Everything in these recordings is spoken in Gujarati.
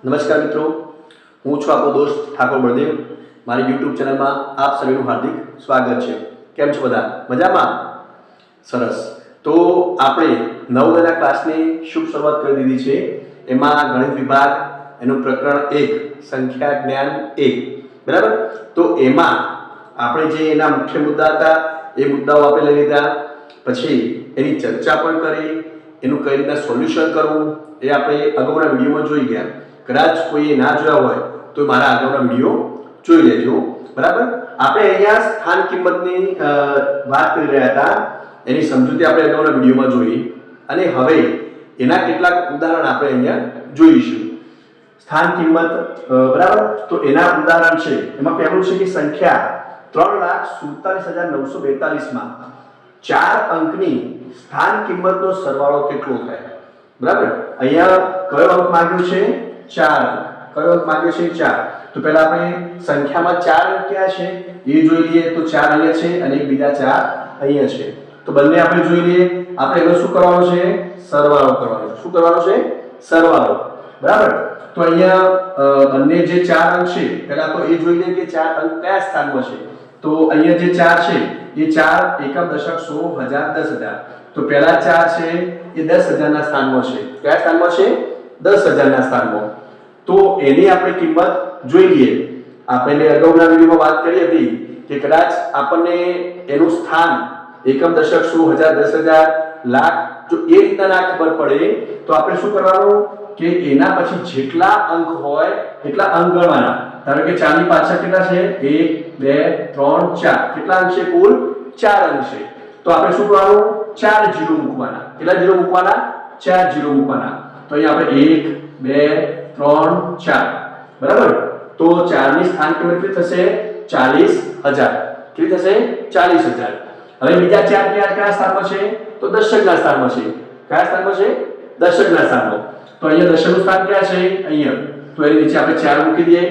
નમસ્કાર મિત્રો, હું છું આપણો દોસ્ત ઠાકોર બળદેવ. મારી યુટ્યુબ ચેનલમાં આપ સૌનું હાર્દિક સ્વાગત છે. કેમ છો બધા? મજામાં? સરસ. તો આપણે 9 ક્લાસની શુભ શરૂઆત કરી દીધી છે. એમાં ગણિત વિભાગ એનું પ્રકરણ 1 સંખ્યા જ્ઞાન 1, બરાબર. તો એમાં આપણે જે એના મુખ્ય મુદ્દા હતા એ મુદ્દાઓ આપણે લઈ લીધા, પછી એની ચર્ચા પણ કરી, એનું કઈ રીતના સોલ્યુશન કરવું એ આપણે અગાઉના વિડીયોમાં જોઈ ગયા. કદાચ કોઈએ ના જોયા હોય તો મારા આગળના વિડીયો જોઈ લેજો, બરાબર. આપણે અહીંયા સ્થાન કિંમતની વાત કરી રહ્યા હતા, એની સમજૂતી આપણે અગાઉના વિડીયોમાં જોઈ, અને હવે એના કેટલાક ઉદાહરણ આપણે અહીંયા જોઈશું. સ્થાન કિંમત, બરાબર. તો એના ઉદાહરણ છે, એમાં પહેલું છે કે સંખ્યા 3,47,942 માં 4 અંકની સ્થાન કિંમતનો સરવાળો કેટલો થાય? બરાબર. અહીંયા કયો અંક માંગ્યો છે? 4 અંક. કયો અંક માંગ્યો છે? 4. તો પહેલા આપણે સંખ્યામાં 4 અંક ક્યાં છે એ જોઈ લઈએ. તો 4 અહીંયા છે અને બીજા 4 અહીંયા છે. તો બંને આપણે જોઈ લઈએ. આપણે એનો શું કરવાનો છે? સરવાળો કરવાનો છે. શું કરવાનો છે? સરવાળો, બરાબર. તો અહીંયા બંને જે 4 અંક છે, પહેલા તો એ જોઈ લઈએ કે 4 અંક કયા સ્થાનમાં છે. તો અહીંયા જે 4 છે એ 4 એકમ દશક 100 1000 10,000. તો પહેલા 4 છે એ 10,000 ના સ્થાનમાં છે. કયા સ્થાનમાં છે? 10,000 ના સ્થાનમાં. તો એની આપણે કિંમત જોઈ લઈએ. આપણે અગાઉના વિડીયોમાં વાત કરી હતી કે કદાચ આપણને એનું સ્થાન એકમ દશક 100 1000 10,000 લાખ જો એ રીતના ના ખબર પડે તો આપણે શું કરવાનું કે એના પછી જેટલા અંક હોય એટલા અંક ગણવાના. ધારો કે 4 ની પાછળ કેટલા છે? 1 2 3 4. કેટલા અંક છે? કુલ 4 અંક છે. તો આપણે શું કરવાનું? 4 જીરો મૂકવાના. કેટલા જીરો મૂકવાના? 4 જીરો મૂકવાના. તો અહીંયા આપણે 1 2 3 4, બરાબર. તો 4 ની સ્થાન કિંમત કેટલી થશે? 40,000. કેટલી થશે? 40,000. હવે બીજા 4 કયા સ્થાનમાં છે? તો દશકના સ્થાનમાં છે. કયા સ્થાનમાં છે? દશકના સ્થાનમાં. તો અહીંયા દશકનું સ્થાન ક્યાં છે? અહીંયા. તો એની નીચે આપણે 4 મૂકી દઈએ.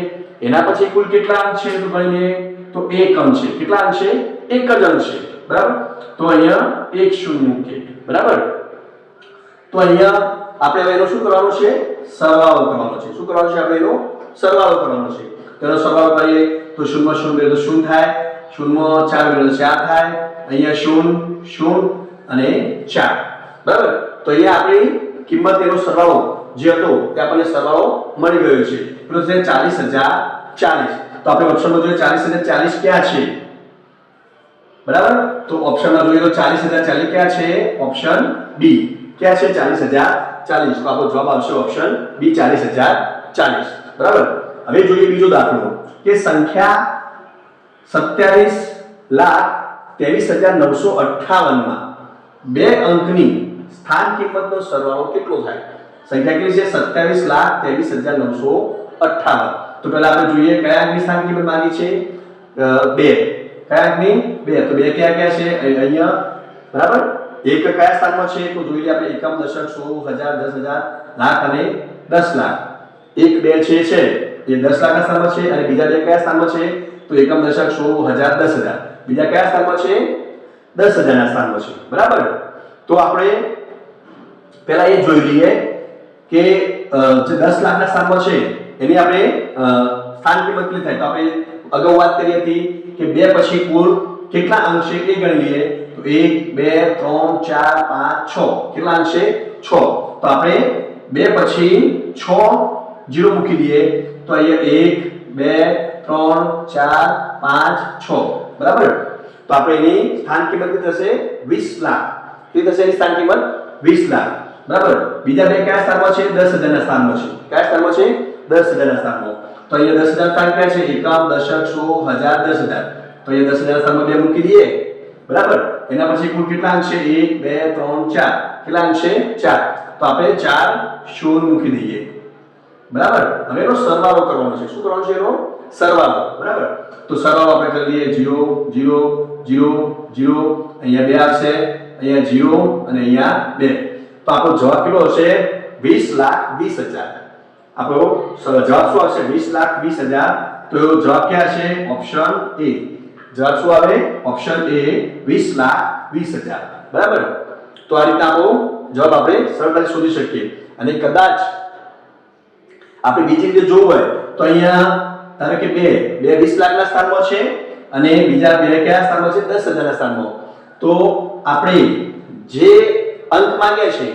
એના પછી કુલ કેટલા અંક છે તો ગણીએ. તો 1 અંક છે. કેટલા અંક છે? એક જ અંક છે, બરાબર. તો અહીંયા 1 શૂન્ય મૂકીએ, બરાબર. તો અહીંયા આપણે હવે એનો શું કરવાનું છે? સરવાળો કરવાનો છે. શું કરવાનું છે? આપણે એનો સરવાળો કરવાનો છે. તેનો સરવાળો કરીએ તો 0 0 બે તો 0 થાય, 0 4 બે તો 4 થાય, અહીંયા 0 0 અને 4, બરાબર. તો અહીંયા આપણી કિંમત એનો સરવાળો જે હતો તે આપણને સરવાળો મળી ગયો છે. પેલો છે 40,040. તો આપણે ઓપ્શનમાં જોઈએ 40,040 ક્યાં છે? બરાબર. તો ઓપ્શનમાં જોઈએ તો 40,040 ક્યાં છે? Option B. ક્યાં છે? 40,040. તો આપણો જવાબ આવશે ઓપ્શન બી, 40,040, બરાબર. હવે જોઈએ બીજો દાખલો કે સંખ્યા 27,23,958 માં 2 અંકની સ્થાન કિંમતનો સરવાળો કેટલો થાય? સંખ્યા કેટલી છે? 27,23,958. તો પહેલા આપણે જોઈએ કયા અંકની સ્થાન કિંમત માંગી છે? 2. કયા અંકની? 2. તો 2 ક્યાં ક્યાં છે? અહીંયા, બરાબર. એક કયા સ્થાનમાં છે? તો જોઈએ આપણે એકમ દશક 100 1000 10,000 લાખ અને 10 લાખ. 1 2 છે એ 10 લાખના સ્થાનમાં છે, અને બીજા 2 કયા સ્થાનમાં છે? તો એકમ દશક 100 1000 10,000. બીજા કયા સ્થાનમાં છે? 10,000 ના સ્થાનમાં છે, બરાબર. તો આપણે પહેલા એ જોઈ લઈએ કે જે 10 લાખના સ્થાનમાં છે એની આપણે સ્થાન કિંમત કેટલી થાય. તો આપણે અગાઉ વાત કરી હતી કે 2 પછી કુલ કેટલા અંક છે એ ગણી લઈએ. તો 1 2 3 4 5 6. કેટલા અંક છે? 6. તો આપણે 2 પછી 6 જીરો મૂકી દઈએ. તો અહીંયા 1 2 3 4 5 6, બરાબર. તો આપણે એની સ્થાન કિંમત કેટલી થશે? 20 લાખ. કેટલી થશે એની સ્થાન કિંમત? 20 લાખ, બરાબર. બીજા 2 કયા સ્થાનમાં છે? 10,000 ના સ્થાનમાં છે. કયા સ્થાનમાં છે? 10,000 ના સ્થાનમાં. તો અહીંયા 10,000 સ્થાન ક્યાં છે? એકમ દશક 100 1000 10,000. તો અહીંયા 10,000 સ્થાનમાં 2 મૂકી દઈએ, બરાબર. એના પછી કુલ કેટલા અંક છે? 1 2 3 4. કેટલા અંક છે? 4. તો આપણે 4 શૂન્ય મૂકી દઈએ, બરાબર. હવે એનો સરવાળો કરવાનો છે. શું કરવાનું છે? એનો સરવાળો, બરાબર. તો સરવાળો આપણે કરી લઈએ 0 0 0 0. અહીંયા 2 આવશે, અહીંયા 0 અને અહીંયા 2. તો આપણો જવાબ કેટલો હશે? 20,20,000. આપણો જવાબ શું આવશે? 20,20,000. તો જવાબ ક્યાં છે? Option A. જવાબ શું આવે? ઓપ્શન એ, 20,20,000, બરાબર. તો આ રીતે આપણો જવાબ આપણે સરળતાથી શોધી શકીએ. અને કદાચ આપણે બીજી રીતે જોવું હોય તો અહીંયા ધારો કે બે 20 લાખના સ્થાનમાં છે અને બીજા બે કયા સ્થાનમાં છે 10,000ના સ્થાનમાં. તો આપણે જે અંક માંગ્યા છે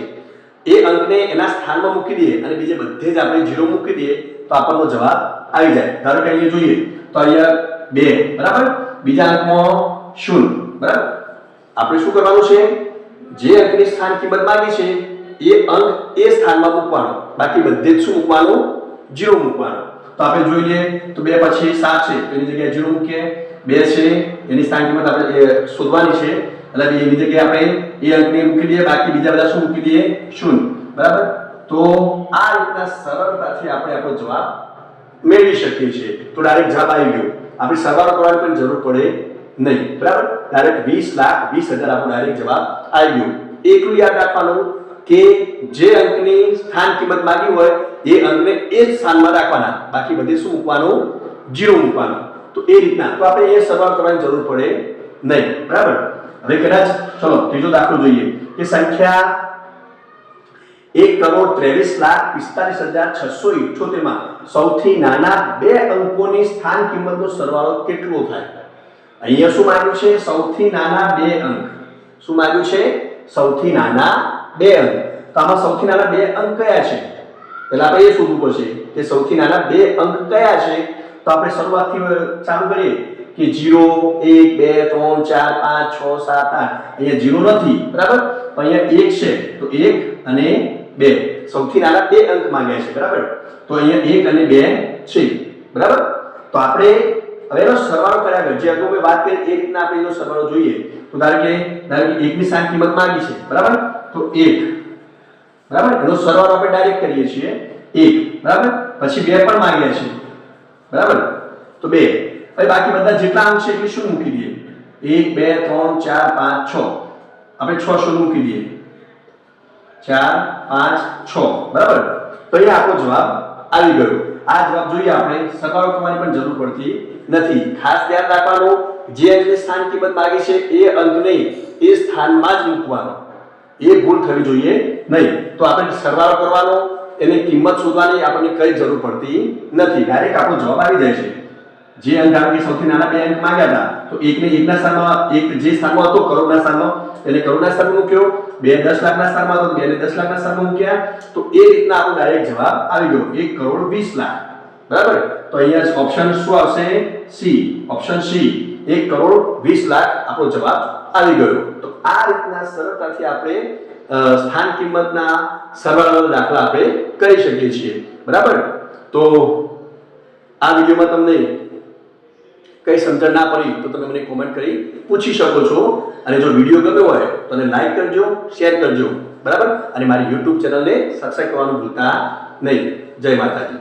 એ અંકને એના સ્થાનમાં મૂકી દઈએ અને બીજે બધે જ આપણે 0 મૂકી દઈએ તો આપણનો જવાબ આવી જાય. ધારો કે અહીંયા જોઈએ તો અહીંયા 2 બરાબર, બીજા અંકમાં 0 બરાબર. આપણે શું કરવાનું છે, જે અંકની સ્થાન કિંમત માંગી છે એ અંક એ સ્થાનમાં મૂકવાનો, બાકી બધે જ શું મૂકવાનું, 0 મૂકવાનું. તો આપણે જોઈ લઈએ તો 2 પછી 7 છે તો એની જગ્યાએ 0 મૂકીએ, 2 છે એની સ્થાન કિંમત આપણે શોધવાની છે એટલે એની જગ્યાએ આપણે એ અંકને મૂકી દઈએ, બાકી બીજા બધા શું મૂકી દઈએ, 0 બરાબર. તો આ રીતના સરળતાથી આપણે આપણો જવાબ મેળવી શકીએ છીએ. તો ડાયરેક્ટ જવાબ આવી ગયો, આપણે સરવાળો કરવાની પણ જરૂર પડે નહીં બરાબર. ડાયરેક્ટ 20,20,000 આપણો ડાયરેક્ટ જવાબ આવી ગયો. એટલું યાદ રાખવાનું કે જે અંકની સ્થાન કિંમત માંગી હોય એ અંકને એ જ સ્થાનમાં રાખવાના, બાકી બધે શું મૂકવાનું, 0 મૂકવાનું. તો એ રીતના તો આપણે એ સરવાળો કરવાની જરૂર પડે નહીં બરાબર. હવે કદાચ ચલો ત્રીજો દાખલો જોઈએ કે સંખ્યા 1,23,45,678 માં સૌથી નાના બે અંકોની સ્થાન કિંમતનો સરવાળો કેટલો થાય? અહીંયા શું માંગ્યું છે, સૌથી નાના બે અંક. શું માંગ્યું છે, સૌથી નાના બે અંક. તો આમાં સૌથી નાના બે અંક કયા છે, પહેલા આપણે એ શોધવું પડશે કે સૌથી નાના બે અંક કયા છે. તો આપણે શરૂઆતથી ચાલુ કરીએ કે 0 1 2 3 4 5 6 7 8. અહીંયા 0 નથી બરાબર, પણ અહીંયા 1 છે તો 1 અને 2 સૌથી નાના બે અંક માંગ્યા છે બરાબર. તો અહીંયા 1 અને 2 છે બરાબર. તો આપણે હવે એનો સરવાળો કર્યા વગર જે અગાઉ મેં વાત કરી એ રીતના આપણે એનો સરવાળો જોઈએ. તો ધારો કે 1 ની સ્થાન કિંમત માંગી છે બરાબર, તો 1 બરાબર, એનો સરવાળો આપણે ડાયરેક્ટ કરીએ છીએ 1 બરાબર. પછી 2 પણ માંગ્યા છે બરાબર, તો 2. હવે બાકી બધા જેટલા અંક છે એટલે શું મૂકી દઈએ, 1 2 3 4 5 6. આપણે 6 શું મૂકી દઈએ, 4 5 6 બરાબર. તો અહીંયા આપણો જવાબ આવી ગયો. આ જવાબ જોઈએ આપણે સરવાળો કરવાની પણ જરૂર પડતી નથી. ખાસ ધ્યાન રાખવાનું, જે અંકની સ્થાન કિંમત માંગી છે એ અંકને એ સ્થાનમાં જ મૂકવાનો, એ ભૂલ થવી જોઈએ નહીં. તો આપણે સરવાળો કરવાનો, એની કિંમત શોધવાની આપણને કઈ જરૂર પડતી નથી, ડાયરેક્ટ આપણો જવાબ આવી જાય છે. જે અંક ધારો કે સૌથી નાના બે અંક માંગ્યા હતા તો 1 ને 1 ના સ્થાનમાં, 1 જે સ્થાનમાં હતો કરોડના સ્થાનમાં એને કરોડના સ્થાનમાં મૂક્યો, 2 10 લાખના સ્થાનમાં હતો 2 ને 10 લાખના સ્થાનમાં મૂક્યા. તો એ રીતના આપણો ડાયરેક્ટ જવાબ આવી ગયો 1,20,00,000 બરાબર. તો અહીંયા ઓપ્શન શું આવશે, સી, ઓપ્શન સી 1,20,00,000 આપણો જવાબ આવી ગયો. તો આ રીતના સરળતાથી આપણે સ્થાન કિંમતના સરવાળાના દાખલા આપણે કરી શકીએ છીએ બરાબર. તો આ વિડીયોમાં તમને કઈ સમજણ ના પડી તો તમે મને કોમેન્ટ કરી પૂછી શકો છો. અને જો વિડીયો ગમ્યો હોય તો એને લાઈક કરજો, શેર કરજો બરાબર. અને મારી YouTube ચેનલને સબસ્ક્રાઇબ કરવાનું ભૂલતા નહીં. જય માતાજી.